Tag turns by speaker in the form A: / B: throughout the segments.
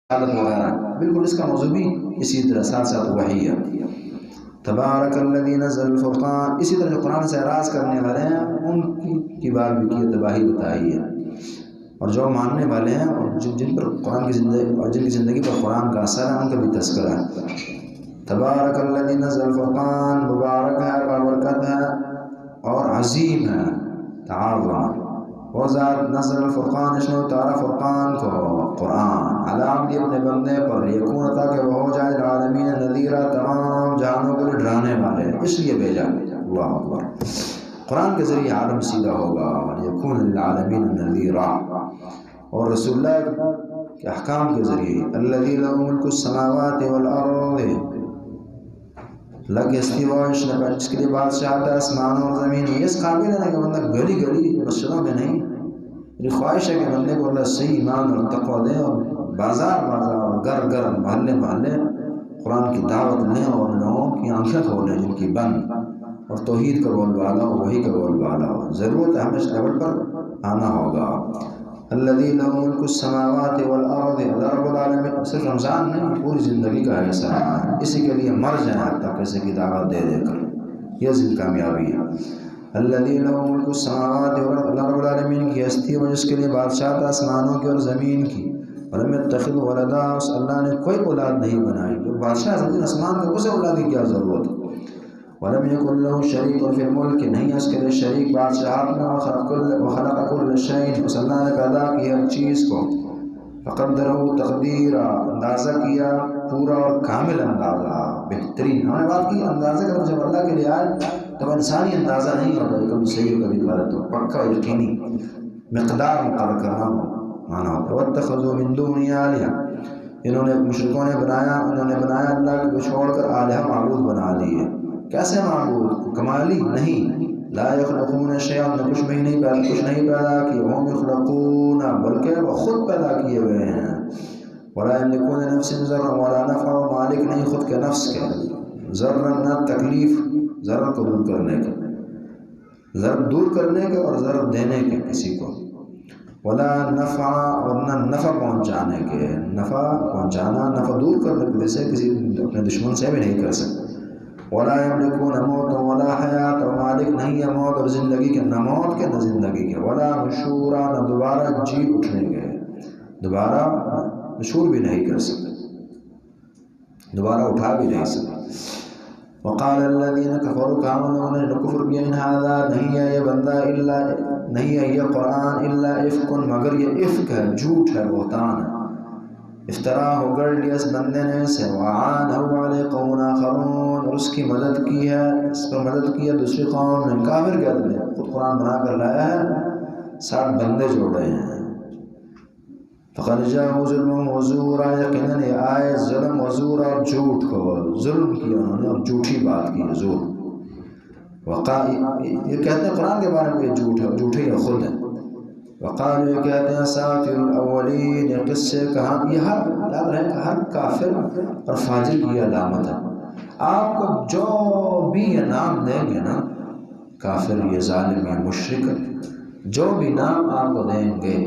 A: حالت وغیرہ، بالکل اس کا موضوع بھی اسی طرح ساتھ ساتھ وحی ہے۔ تبارک الذی نزل الفرقان، اسی طرح جو قرآن سے اعراض کرنے والے ہیں ان کی بات بھی کی، تباہی بتائی ہے، اور جو ماننے والے ہیں اور جن پر قرآن کی زندگی اور جن کی زندگی پر قرآن کا اثر ہے ان کا بھی تذکرہ ہے۔ تبارک الذی نزل الفرقان، مبارک ہے، بابرکت ہے اور عظیم ہے، تعاظم، وہ ذات نزل الفرقان، اس نے اتارا فرقان کو، قرآن، علی عبدہ، اپنے بندے پر، یکون، تاکہ وہ ہو جائے العالمین نذیرا، تمام جہانوں کے لیے ڈرانے والے، اس لیے بھیجا۔ اللہ اکبر، قرآن کے ذریعے عالم سیدھا ہوگا، یکون للعالمین نذیرا، اور رسول اللہ کے احکام کے ذریعے، الذی لہ ملک السماوات والارض، اللہ کے استواء، جس کے لیے بادشاہت ہے آسمان اور زمین، یہ اس قابل ہے کہ بندہ گلی گلی مسجدوں میں نہیں، میری خواہش ہے کہ بندے کو اللہ صحیح ایمان اور تقوی دے، اور بازار بازار، گھر گھر، محلے محلے قرآن کی دعوت لیں، اور لوگوں کی آنکھیں کھولیں جن کی بند، اور توحید کا بول بالا ہو، وحی کا بول بالا ہو۔ ضرورت ہے ہمیں اس لیول پر آنا ہوگا۔ الذی لہ ملک السماوات والارض، اللہ رب العالمین صرف رمضان نہیں، پوری زندگی کا حصہ ہے، اسی کے لیے مر جائیں حتیٰ کسی کی دعوت دے دے کر، یہ ذل کامیابی ہے۔ الذی لہ ملک السماوات والارض، اللہ رب العالمین کی ہستی ہے جس کے لیے بادشاہت آسمانوں کی اور زمین کی، ولم یتخذ ولدا، اس اللہ نے کوئی اولاد نہیں بنائی، جو بادشاہ زمین آسمان کا، اسے اولاد کی کیا ضرورت ہے۔ ولم یکن لہ شریک فی الملک، نہیں ہے اس کے لیے شریک بادشاہت میں، وخلق کل شیء، اس اللہ نے پیدا کی ہر چیز کو، فقدرہ تقدیرا، اندازہ کیا پورا اور کامل اندازہ، بہترین۔ ہم نے بات کی اندازہ کا جب اللہ کے لیے آئے تب انسانی اندازہ نہیں ہوتا، کبھی صحیح ہو کبھی غلط ہو، پکا یقینی مقدار مقرر کرنا مانا ہوتا ہے۔ واتخذوا من دونہ آلہہ، انہوں نے، مشرکوں نے بنایا، انہوں نے بنایا اللہ کو چھوڑ کر آلہہ، معبود بنا دیے۔ کیسے معبود؟ کمالی نہیں، لا یخلقون شیئا، کچھ نہیں پیدا کیے، وہم یخلقون، بلکہ وہ خود پیدا کیے ہوئے ہیں۔ ولا یملکون لنفس ضرا ولا نفع، مالک نہیں خود کے نفس کے، ضرر نہ تکلیف، ضرر کو دور کرنے کے، ضرر دور کرنے کے اور ضرر دینے کے کسی کو، ولا نفع، اور نہ نفع پہنچانے کے، نفع پہنچانا، نفع دور کرنے کے، جیسے کسی اپنے دشمن سے بھی نہیں کر سکتے۔ ولا یملکون موتا ولا حیات، اور مالک نہیں ہے موت اور زندگی کے، نہ موت کے نہ زندگی کے، ولا نشورا، نہ دوبارہ جی اٹھنے کے، دوبارہ نشور بھی نہیں کر سکتے، دوبارہ اٹھا بھی نہیں سکتے۔ وقال الذین کفروا، کہا انہوں نے کفر کیا، ان ھذا، نہیں ہے یہ بندہ، الا، نہیں ہے یہ قرآن، الا افک، مگر یہ افک ہے، جھوٹ ہے، بہتان ہے، افطرا ہو گڑ لیا اس بندے نے اسے، وعانہ علیہ قوم آخرون، اور اس کی مدد کی ہے، اس پر مدد کی ہے دوسری قوم نے، کافر کہہ دے، خود قرآن بنا کر لایا ہے، ساتھ بندے جوڑے ہیں۔ فقد جاءوا ظلما وزورا، یقیناً یہ آئے ظلم وزور اور جھوٹ کو، ظلم کیا انہوں نے اور جھوٹی بات کی، زور۔ یہ کہتے ہیں قرآن کے بارے میں یہ جھوٹ ہے، جھوٹے یہ خود ہے۔ وقالوا، یہ کہتے ہیں، اساطیر الاولین، یہ قصے کہاں، یہ ہر، یاد رہے کہ ہر کافر اور فاجر کی علامت ہے۔ آپ کو جو بھی یہ نام دیں گے نا، کافر، یہ ظالم، یہ مشرک، جو بھی نام آپ کو دیں گے،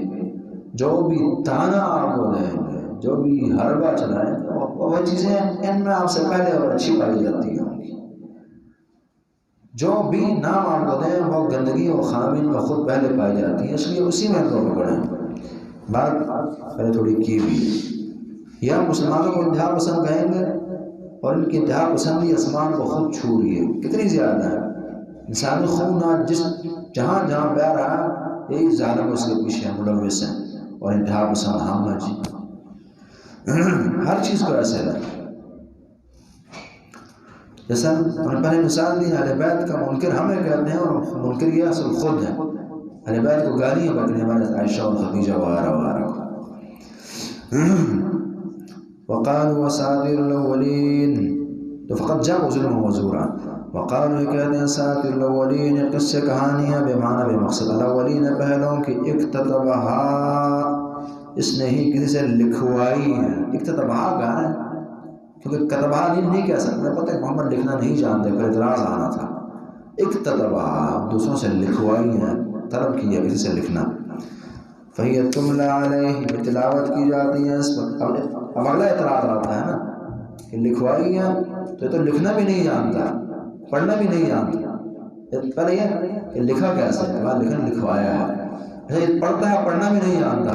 A: جو بھی تانا آپ کو دیں گے، جو بھی حربہ چلائیں گے، وہ چیزیں ان میں آپ سے پہلے اور اچھی پائی جاتی ہوں گی۔ جو بھی نام آپ کو دیں وہ گندگی و خامی میں خود پہلے پائی جاتی ہے، اس لیے اسی میں تو پکڑیں۔ بات پہلے تھوڑی کی بھی، یا مسلمانوں کو انتہا پسند کہیں گے، اور ان کی انتہا پسندی آسمان کو خود چھو رہی ہے، کتنی زیادہ ہے۔ انسانی خون آج جہاں جہاں بہہ رہا ہے، یہی ظالم اس کے پیچھے ملوث ہیں، اور انتہا پسند ہم جی ہر چیز کو ایسے ہے۔ جیسا ہم نے پہلے مثال دی، اہل بیت کا منکر ہمیں کہتے ہیں، اور منکر یہ اصل خود ہے، اہل بیت کو گالیاں بکنے والے عائشہ اور خدیجہ وغیرہ وغیرہ۔ وقالوا اساطیر الاولین، تو فقط جاءوا ظلما وزورا، وقالوا، یہ کہتے ہیں، اساطیر الاولین، یہ قصے کہانیاں، بے معنی بے مقصد، الاولین، پہلوں کی، اکتتبہا، اس نے ہی کسی سے لکھوائی ہے۔ اکتتبہا کہا ہے کیونکہ کتبہ نہیں کہہ سکتے، پتہ ہے محمد لکھنا نہیں جانتے، پھر اعتراض آنا تھا۔ اکتتبہ، دوسروں سے لکھوائی ہے، طلب کیا کسی سے لکھنا۔ فہی تملی علیہ، تلاوت کی جاتی ہے اس پر۔ اب اگلا اعتراض آتا ہے نا کہ لکھوائی ہے تو یہ تو لکھنا بھی نہیں جانتا، پڑھنا بھی نہیں جانتا، پہلے یہ کہ لکھا کیسے ہے، لکھوایا ہے، پڑھتا ہے پڑھنا بھی نہیں جانتا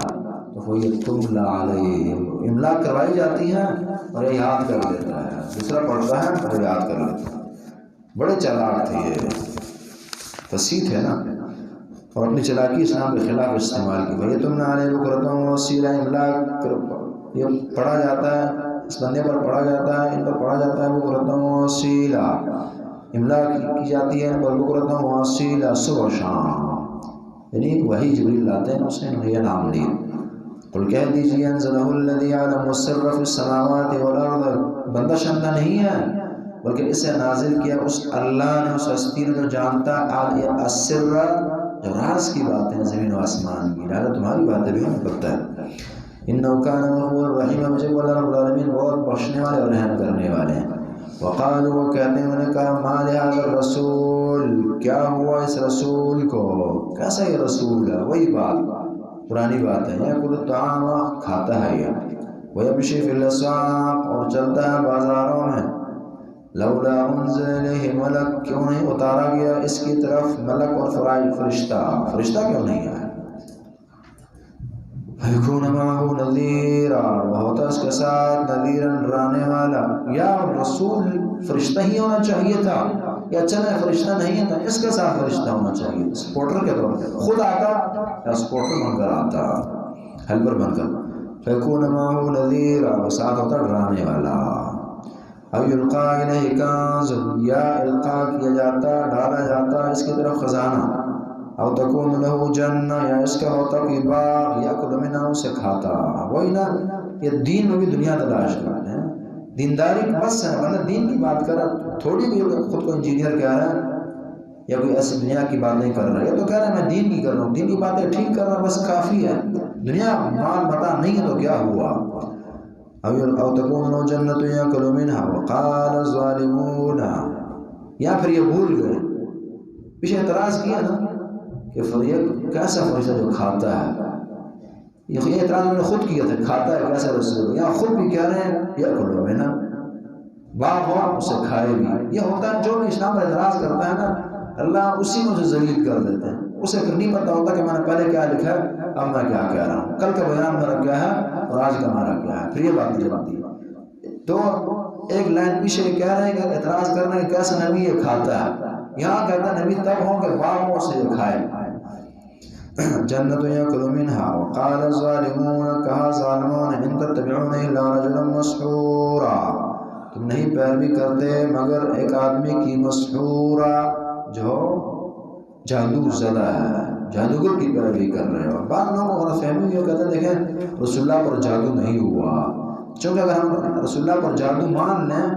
A: تو وہ یہ تملا علیہ املا کروائی جاتی ہے اور یہ یاد کر لیتا ہے، دوسرا پڑھتا ہے اور یاد کر لیتا ہے۔ بڑے چالاک تھے یہ، فصیح تھے نا، اور اپنی چلاکی اسلام کے خلاف استعمال کی۔ بھائی تم نہ آنے بکرتوں وسیلہ املا یہ پڑھا جاتا ہے، اس بندے پر پڑھا جاتا ہے، ان پر پڑھا جاتا ہے بکرتوں وسیلہ، املا کی جاتی ہے ان پر بکرتوں وسیلہ، صبح شام، یعنی وہی جبریل لاتے ہیں، اس نے انہیں یہ نام دیا۔ قل کہہ دیجیے انزلہ الذی یعلم السر فی السماوات والارض، بندہ شندہ نہیں ہے بلکہ اسے نازل کیا اس اللہ نے، اس ہستی نے جو جانتا السر، جو راز کی باتیں زمین و آسمان کی، لہذا تمہاری باتیں بھی ہمیں پتہ ہے۔ انہ کان غفورا رحیما، مجھے اللہ رب العالمین بہت بخشنے والے اور رحم کرنے والے ہیں۔ وقالوا، وہ کہتے ہیں، انہوں نے کہا ما لہذا الرسول، کیا ہوا اس رسول کو، کیسا یہ رسول ہے، وہی بات پرانی بات ہے، یأکل الطعام، کھاتا ہے یہ، ویمشی فی الاسواق، اور چلتا ہے بازاروں میں، لولا انزل الیہ ملک، کیوں نہیں اتارا گیا اس کی طرف ملک اور فرشتہ کیوں نہیں آیا، فیکون معہ نذیرا، وہ ہوتا اس کے ساتھ نذیرا، ڈرانے والا۔ یا رسول فرشتہ ہی ہونا چاہیے تھا، یا چلے فرشتہ نہیں تھا، اس کے ساتھ فرشتہ ہونا چاہیے، سپورٹر کے طور پر خود آتا یا سپورٹر بن کر آتا، ہیلپر بن کر، فیکون معہ نذیرا، وہ ساتھ ہوتا ڈرانے والا۔ او یلقا الیہ کنز، یا القا کیا جاتا، ڈالا جاتا اس کی طرف خزانہ، او تکون لہ جنہ، یا اس کا ہوتا کوئی باغ، یاکل منہ، اسے کھاتا۔ وہی نا، یہ دین میں بھی دنیا تلاش کرتے ہیں، دینداری بس ہے، مطلب دین کی بات کر رہا، تھوڑی بھی خود کو انجینئر کہہ رہا ہے یا کوئی ایسی دنیا کی بات نہیں کر رہا ہے، یہ تو کہہ رہا ہے میں دین کی کر رہا ہوں، دین کی باتیں ٹھیک کر رہا بس کافی ہے، دنیا مال متاع نہیں ہے تو کیا ہوا۔ او تکون لہ جنۃ یاکل منھا، وقال الظالمون، یا پھر یہ بھول گئے، پیچھے اعتراض کیا نا کہ یہ کیسا فرشتہ جو کھاتا ہے، یہ اعتراض انہوں نے خود کیا تھا، کھاتا ہے کیسا رسول، یا خود بھی کہہ رہے ہیں یاکل منھا، باغ ہو اسے کھائے بھی۔ یہ ہوتا ہے جو بھی اسلام پر اعتراض کرتا ہے نا، اللہ اسی میں اسے ذلیل کر دیتے ہیں، اسے پھر نہیں پتہ ہوتا کہ میں نے پہلے کیا لکھا ہے، اب میں کیا کہہ رہا ہوں، کل کا بیان میرا کیا ہے اور آج کا ہمارا کیا ہے، پھر یہ بات نہیں چلتی۔ تو ایک لائن پیچھے کہہ رہے ہیں کہ اعتراض کر رہے ہیں کہ کیسا نبی یہ کھاتا ہے، یہاں کہتا ہے نبی تب ہوں کہ باغ ہو سے یہ کھائے۔ جنت یاکل منھا، وقال الظالمون، کہا ظالمون، ان تتبعون الا رجلا مسحورا، تم نہیں پیروی کرتے مگر ایک آدمی کی، مسحورا، جو جادو زدہ ہے، جادوگر کی پیروی کر رہے ہو۔ بعض لوگوں کو غلط فہمی ہوئی، کہتے ہیں دیکھیں رسول اللہ پر جادو نہیں ہوا، چونکہ اگر ہم رسول اللہ پر جادو مان لیں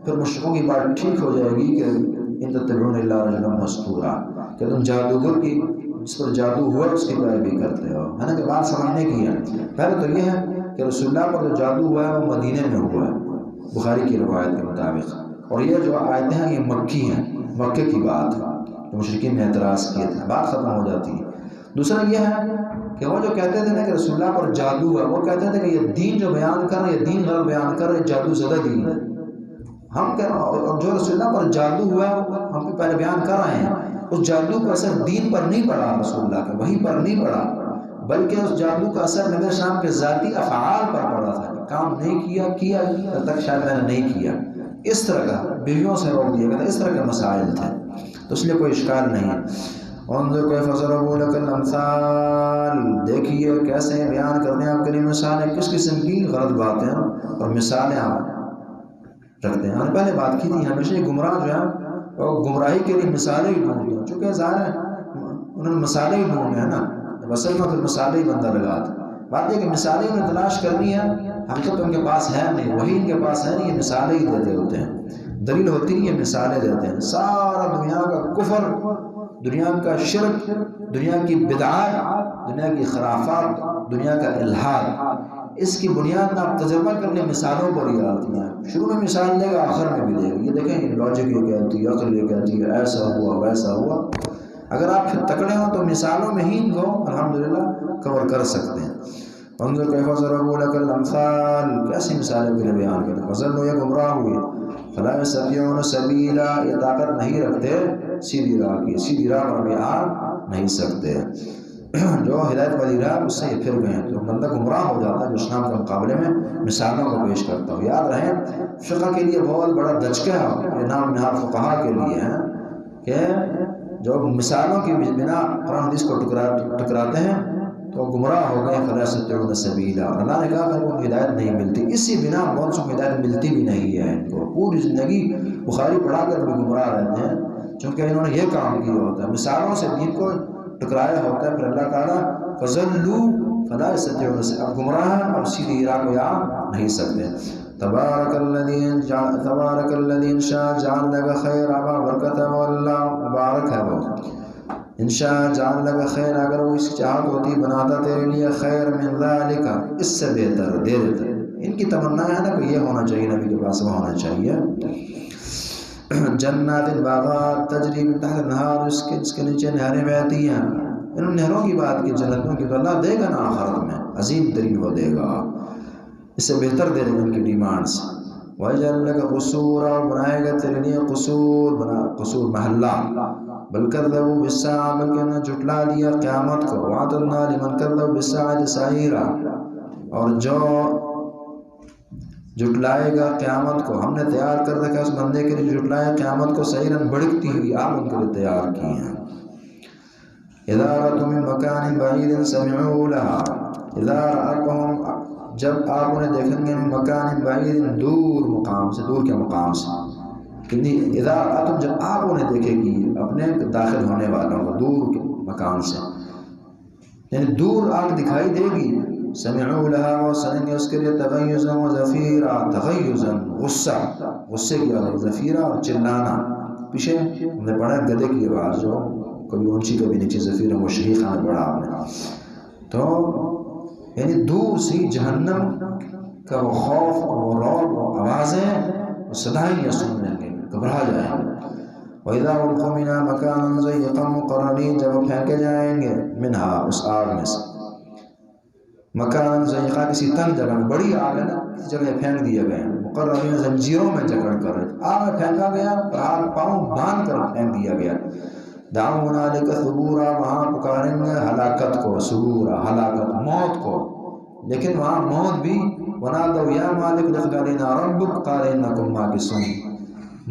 A: پھر مشرکوں کی بات ٹھیک ہو جائے گی کہ ان تتبعون الا رجلا مسحورا، کہ تم جادوگر کی، جس پر جادو ہوا اس کی پیروی کرتے ہو، ہے نا، کہ بات سمجھنے کی ہے۔ پہلے تو یہ ہے کہ رسول اللہ پر جو جادو ہوا ہے وہ مدینے میں ہوا ہے بخاری کی روایت کے مطابق، اور یہ جو آیتیں ہیں یہ مکی ہیں، مکے کی بات ہے، جو مشرکین نے اعتراض کیے تھے، بات ختم ہو جاتی ہے۔ دوسرا یہ ہے کہ وہ جو کہتے تھے نا کہ رسول اللہ پر جادو ہے، وہ کہتے تھے کہ یہ دین جو بیان کر رہے ہیں، یہ دین غلط بیان کر رہے ہیں، جادو زدہ دین ہے۔ ہم کہہ اور جو رسول اللہ پر جادو ہوا ہے ہم کو پہلے بیان کر رہے ہیں، اس جادو کا اثر دین پر نہیں پڑا، رسول اللہ کے وحی پر نہیں پڑا، بلکہ اس جادو کا اثر نبی السلام کے ذاتی افعال پر پڑا تھا، کام نہیں کیا جب تک شاید میں نے نہیں کیا، اس طرح کا بیویوں سے روک دیا گیا تھا، اس طرح کے مسائل تھے، تو اس لیے کوئی اشکال نہیں ہے۔ انظر کیف ضربوا لک الامثال، دیکھیے کیسے بیان کرتے ہیں آپ کے لیے مثالیں، کس قسم کی غلط باتیں اور مثالیں آپ رکھتے ہیں۔ ہم نے پہلے بات کی تھی، ہمیشہ گمراہ جو ہے وہ گمراہی کے لیے مثالیں ہی ڈھونڈتے ہیں، چونکہ ظاہر ہے انہوں نے مثالیں ہی ڈھونڈے ہیں نا، اصل میں پھر مثالیں ہی بندہ لگاتا۔ بات یہ کہ مثالیں انہیں تلاش کرنی ہے، حقیقت ان کے پاس ہے نہیں، وہی ان کے پاس ہے نہیں، یہ مثالیں ہی دیتے ہوتے ہیں، دلیل ہوتی نہیں، یہ مثالیں دیتے ہیں۔ سارا دنیا کا کفر، دنیا کا شرک، دنیا کی بدعات، دنیا کی خرافات، دنیا کا الحاد، اس کی بنیاد آپ تجربہ کرنے مثالوں پر ہی آتی ہیں۔ شروع میں مثال دے گا، آخر میں بھی دے گا، یہ دیکھیں لاجک یہ کہتی ہے، عقل یہ کہتی ہے، ایسا ہوا ویسا ہوا۔ اگر آپ پھر تکڑے ہوں تو مثالوں میں ہی ان کو الحمدللہ کور کر سکتے ہیں۔ انظر کیف ضربوا لك الامثال، کیسی مثالیں کے لیے بیان کرتے، فضلوا یہ گمراہ ہوئے، فلا یستطیعون سبیلا یہ طاقت نہیں رکھتے سیدھی راہ کی، سیدھی راہ پر بھی آ نہیں سکتے، جو ہدایت والی راہ اس سے یہ پھر گئے، تو بندہ گمراہ ہو جاتا ہے جو اسلام کے مقابلے میں مثالوں کو پیش کرتا ہو۔ یاد رہے فقہ کے لیے بہت بڑا دھچکا یہ نام نہاد فقہا کے لیے ہے کہ جو مثالوں کی بنا قرآن حدیث کو ٹکراتے ہیں تو گمراہ ہو گئے، فلا یستطیعون سبیلا، اللہ نے کہا کہ وہ ہدایت نہیں ملتی، اسی بنا بہت سے ہدایت ملتی بھی نہیں ہے ان کو، پوری زندگی بخاری پڑھا کر بھی گمراہ رہتے ہیں چونکہ انہوں نے یہ کام کیا ہوتا ہے، مثالوں سے دین کو ٹکرایا ہوتا ہے، پھر اللہ تعالیٰ فضلوا فلا یستطیعون سبیلا، اب گمراہ ہیں اب سیدھی راہ کو آ نہیں سکتے۔ تبارک الذی انشاء جعل لك خیرا، برکت ہے وہ اللہ، مبارک ہے وہ، انشاء جعل لك خیر، اگر وہ اس چاہت ہوتی بناتا تیرے لیے خیر من ذالک، اس سے بہتر دے دیتا، ان کی تمنا ہے نا کہ یہ ہونا چاہیے، نبی کے پاس وہ ہونا چاہیے، جنات باغات تجری من تحت الانہار، اس کے نیچے نہریں بہتی ہیں، انہوں نے نہروں کی بات کی، جنتوں کی، تو اللہ دے گا نا آخرت میں عظیم ترین وہ دے گا، اس سے بہتر دے دے ان کی ڈیمانڈس۔ وَيَجْعَلْ لَكَ قُصُورًا، اور بنائے گا تیرے لیے قصور محلہ، بل کذبوا بالساعة، بلکہ انہوں نے جھٹلا دیا قیامت کو، وَأَعْتَدْنَا لِمَنْ كَذَّبَ بِالسَّاعَةِ سَعِيرًا، اور جو جھٹلائے گا قیامت کو ہم نے تیار کر رکھا اس بندے کے لیے جھٹلائے قیامت کو، سعیراً بڑکتی ہوئی آگ ان کے لیے تیار کی ہیں۔ اذا رأتهم من مکان بعید سمعوا لها، اذا رأتهم جب آپ انہیں دیکھیں گے من مکان بعید دور مقام سے، دور کے مقام سے، اذا رأتهم جب آپ انہیں دیکھیں گی اپنے داخل ہونے والوں کو دور کے مکان سے، یعنی دور آگ دکھائی دے گی، سمعوا لها وہ سنیں گے اس کے لیے تغیظا و زفیرا، تغیظا غصہ، غصے کی آواز، زفیرا اور چلانا، پیچھے ہم نے پڑھا گدے کی آواز جو کبھی اونچی کبھی نیچے، زفیرا وہ شہیخ میں پڑھا آپ نے، تو یعنی دور سے جہنم کا وہ خوف اور وہ رعب و آوازیں وہ صدائیں سن لیں گے، گھبرا جائیں گے۔ وَإِذَا أُلْقُوا مِنْهَا مَكَانًا ضَيِّقًا مُقَرَّنِينَ، جب وہ پھینکے جائیں گے منہا اس آگ میں سے، مکان ضیقہ کسی تنگ جگہ میں، بڑی آگ ہے نا کسی جگہ پھینک دیا گیا، مقررین زنجیروں میں جکڑ کر، آگ میں پھینکا گیا، ہاتھ پاؤں باندھ کر پھینک دیا گیا، دعوا هنالک ثبورا، وہاں پکاریں گے ہلاکت کو، ثبورا ہلاکت، موت کو، لیکن وہاں موت بھی، ونادوا یا مالک لقد علينا ربك قال انکم ماکثون،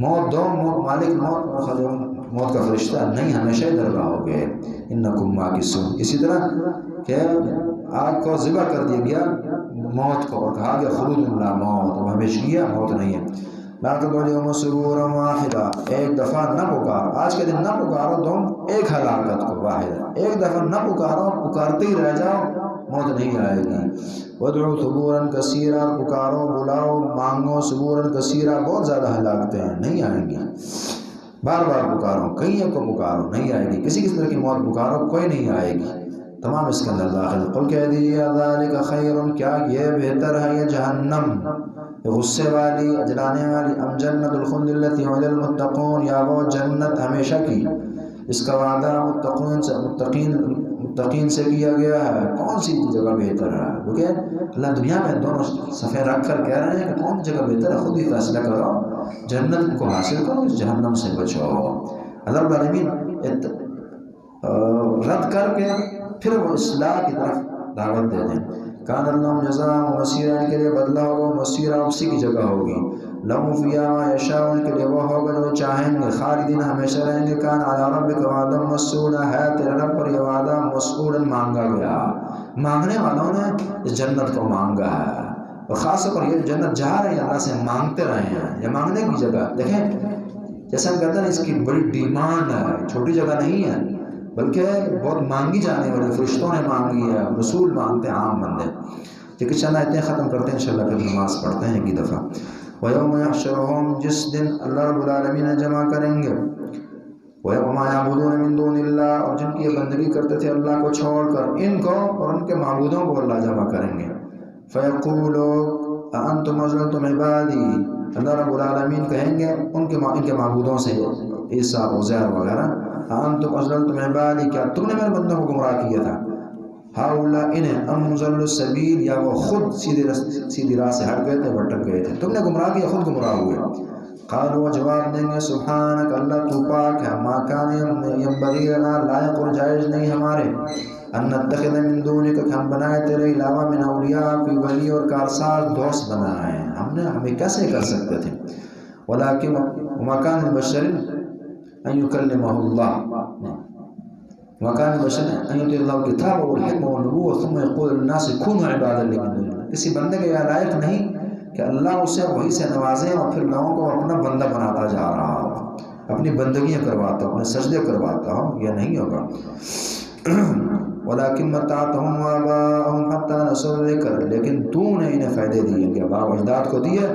A: موت دو، مالک موت کا فرشتہ نہیں ہمیشہ ادھر رہو گے، انکم ماکثون، اسی طرح کہ آگ کو ذبح کر دیا گیا موت کو، اور کہا گیا خلود لا موت، اب ہمیشہ موت نہیں ہے، لا تدعوا اليوم ثبورا واحدا، ایک دفعہ نہ پکارو، آج کے دن نہ پکارو تم ایک ہلاکت کو واحد، ایک دفعہ نہ پکارو، پکارتے ہی رہ جاؤ، موت نہیں آئے گی، وادعوا ثبورا کثیرا، پکارو بلاؤ مانگو، ثبورا کثیرا بہت زیادہ ہلاکتیں ہیں نہیں آئیں گی، بار بار پکارو، کئی کو پکارو نہیں آئے گی، کسی طرح کی موت پکارو کوئی نہیں آئے گی، تمام اس کے اندر داخل، قل کہہ دیجیے ذالک خیر، کیا یہ بہتر ہے یہ جہنم غصے والی جلانے والی، ام جنت الخلد التي وعد المتقون، یا وہ جنت ہمیشہ کی اس کا وعدہ متقین سے کیا گیا ہے، کون سی جگہ بہتر ہے، کیونکہ اللہ دنیا میں دونوں صفحے رکھ کر کہہ رہے ہیں کہ کون سی جگہ بہتر ہے، خود ہی فیصلہ کرو، جنت کو حاصل کرو، جہنم سے بچو، اللہ رب العالمین رد کر کے پھر وہ اصلاح کی طرف دعوت دے دیں، کان اللہ جزاء مسیرا، ان کے لیے بدلہ ہوگا، مسیرا اسی کی جگہ ہوگی، لہم فیہا ما یشاء، ان کے لیے وہ ہوگا جو چاہیں گے، خالدین ہمیشہ رہیں گے، کان علی ربک وعدا مسئولا، ہے تیرے رب پر یہ وعدہ مسئولا مانگا گیا، مانگنے والوں نے اس جنت کو مانگا ہے، اور خاص طور پر یہ جنت جا رہے ہیں اللہ سے مانگتے رہے ہیں، یہ مانگنے کی جگہ، دیکھیں جیسا ہم کہتے ہیں اس کی بڑی ڈیمانڈ ہے، چھوٹی جگہ نہیں ہے، بلکہ بہت مانگی جانے والی، فرشتوں نے مانگی ہے، رسول مانگتے ہیں، عام بندے، لیکن چند آیتیں ختم کرتے ہیں انشاءاللہ، پھر نماز پڑھتے ہیں ایک ہی دفعہ۔ وَيَوْمَ يَحْشُرُهُمْ، جس دن اللہ رب العالمین جمع کریں گے، وَيَوْمَ يَعْبُدُونَ مِن دُونِ اللَّهِ، اور جن کی یہ بندگی کرتے تھے اللہ کو چھوڑ کر، ان کو اور ان کے معبودوں کو اللہ جمع کریں گے، فَيَقُولُوا أَأَنْتُمْ أَضْلَلْتُمْ عِبَادِي، اللہ رب العالمین کہیں گے ان کے معبودوں سے، عیسیٰ عزیر وغیرہ، أَأَنْتُمْ أَضْلَلْتُمْ عِبَادِي، کیا تم نے میرے بندوں کو گمراہ کیا تھا، ہاؤلا انہیں ام مضل السبیل یا وہ خود سیدھی راہ سے ہٹ گئے تھے بھٹک گئے تھے، تم نے گمراہ کیا خود گمراہ ہوئے۔ قالوا جواب دیں گے سبحانک اللہ تو پاک ہے، ما کان ینبغی لنا لائق اور جائز نہیں ہمارے، ان نتخذ من دونک کہ ہم بنائے تیرے علاوہ من اولیاء کوئی ولی اور کارساز دوست بنائے، ہمیں کیسے کر سکتے تھے، ولیکن وما کان لبشر ان یکلمہ اللہ وكان بشر ان يؤتي الله الكتاب والحكمه والنبوه ثم يقول للناس كونوا عبادا لي من دون الله، کسی بندے کے یہ لائق نہیں کہ اللہ اسے وہی سے نوازے اور پھر لوگوں کو اپنا بندہ بناتا جا رہا ہو، اپنی بندگیاں کرواتا ہو، اپنے سجدے کرواتا ہو، یہ نہیں ہوگا۔ ولیکن متعتهم وآباءهم حتى نسوا الذکر، لیکن تو نے انہیں فائدے دیے کہ باپ اجداد کو دیے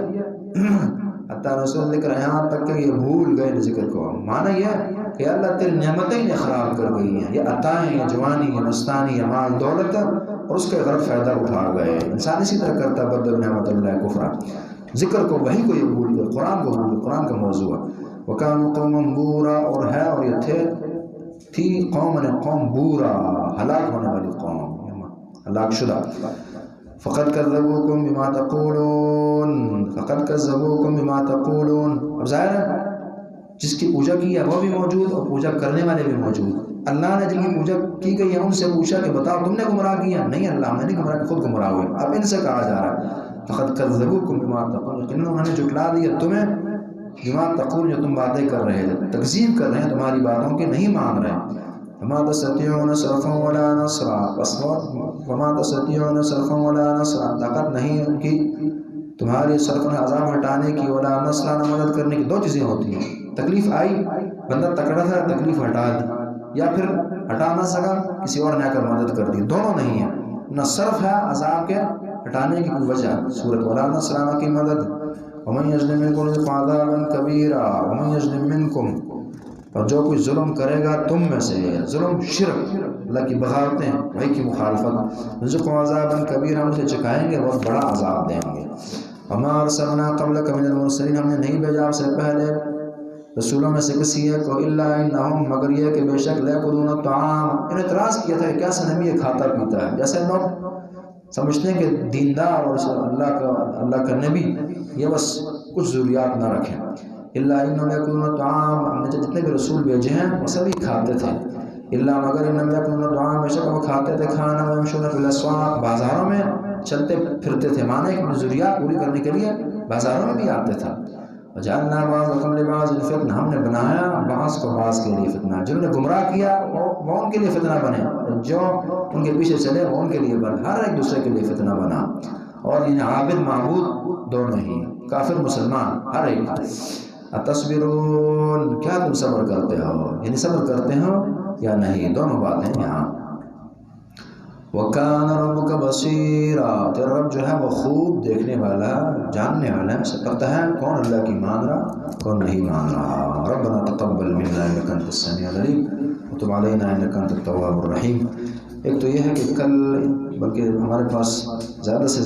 A: حتى نسوا الذکر، یہاں تک کہ یہ بھول گئے ذکر کو۔ معنی یہ کہ اللہ تیری نعمتیں انہیں خراب کر گئی ہیں، یہ عطائیں، یہ جوانی، یہ مستانی، یہ مال دولت، اور اس کے غلط فائدہ اٹھا گئے۔ انسان اسی طرح کرتا ہے، بدل نعمت اللہ کفرا، ذکر کو وہی کو یہ بھول گئے، قرآن کو بھول گئے، قرآن کا موضوع ہے۔ وَكَانُوا قَوْمًا بُورًا، اور ہے اور یہ تھی قوم بورا، ہلاک ہونے والی قوم، ہلاک شدہ۔ فَقَدْ كَذَّبُوكُمْ بِمَا تَقُولُونَ فَقَدْ كَذَّبُوكُمْ بِمَا تَقُولُونَ، اب ظاہر ہے جس کی پوجا کی ہے وہ بھی موجود اور پوجا کرنے والے بھی موجود۔ اللہ نے جن کی پوجا کی گئی ہے ان سے پوچھا کہ بتاؤ تم نے گمراہ کیا؟ نہیں، اللہ نے نہیں گمراہ، خود گمراہ ہوئے۔ اب ان سے کہا جا رہا ہے فقد کذبوکم بما تقولون، انہوں نے جھٹلا دیا تمہیں بما تقول، جو تم باتیں کر رہے تھے، تکذیب کر رہے ہیں تمہاری باتوں کی، نہیں مان رہے۔ وما تستطيعون صرفا ولا نصرا، وما تستطيعون صرفا ولا نصرا، طاقت نہیں ان کی تمہاری صرف عذاب ہٹانے کی، ولا نصرا، نہ مدد کرنے کی۔ دو چیزیں ہوتی ہیں، تکلیف آئی بندہ تکڑا تھا تکلیف ہٹا دی، یا پھر ہٹا نہ سکا کسی اور نے آ کر مدد کر دی، دونوں نہیں ہیں۔ نہ صرف ہے عذاب کے ہٹانے کی کوئی وجہ، سورۃ ولا نصرانہ کی مدد۔ ومن یظلم منکم عذابا کبیرا، ومن یظلم منکم، اور جو کوئی ظلم کرے گا تم میں سے، ظلم شرک، اللہ کی بغاوتیں، وحی کی مخالفت، رزقو عذابا کبیرا، ہم اسے چکھائیں گے بہت بڑا عذاب دیں گے۔ وما ارسلنا قبلک من المرسلین، ہم نے نہیں بھیجا آپ سے پہلے رسولوں میں سے کسی ایک کو، الا انہم، مگر یہ کہ بے شک لیکلون الطعام، انہیں اعتراض کیا تھا کہ کیا صنمی یہ کھاتا پیتا ہے، جیسے لوگ سمجھتے ہیں کہ دیندار اور اللہ کا نبی یہ بس کچھ ضروریات نہ رکھیں۔ الا انہم لیکلون الطعام، ہم نے جتنے بھی رسول بھیجے ہیں وہ سبھی کھاتے تھے، الا مگر انہم لیکلون الطعام، بے شک وہ کھاتے تھے کھانا، ویمشون فی الاسواق، بازاروں میں چلتے پھرتے تھے، مانے کہ اپنی ضروریات پوری کرنے کے لیے بازاروں میں بھی آتے تھے۔ وجعلنا بعضکم لبعض فتنہ، ہم نے بنایا بعض کو بعض کے لیے فتنہ، جنہوں نے گمراہ کیا وہ ان کے لیے فتنہ بنے، جو ان کے پیچھے چلے وہ ان کے لیے بنا، ہر ایک دوسرے کے لیے فتنہ بنا۔ اور انہیں عابد معبود دونوں ہی، کافر مسلمان ہر ایک۔ اتصبرون، کیا تم صبر کرتے ہو، یعنی صبر کرتے ہو یا نہیں، دونوں باتیں یہاں۔ وَكَانَ رَبُّكَ بَصِيرًا، تیرا رب جو ہے وہ خوب دیکھنے والا، جاننے والا ہے، اسے پتہ ہے کون اللہ کی مان رہا کون نہیں مان رہا۔ ربنا تقبل منا انک انت السمیع العلیم وتب علینا انک انت التواب الرحیم۔ ایک تو یہ ہے کہ کل، بلکہ ہمارے پاس زیادہ سے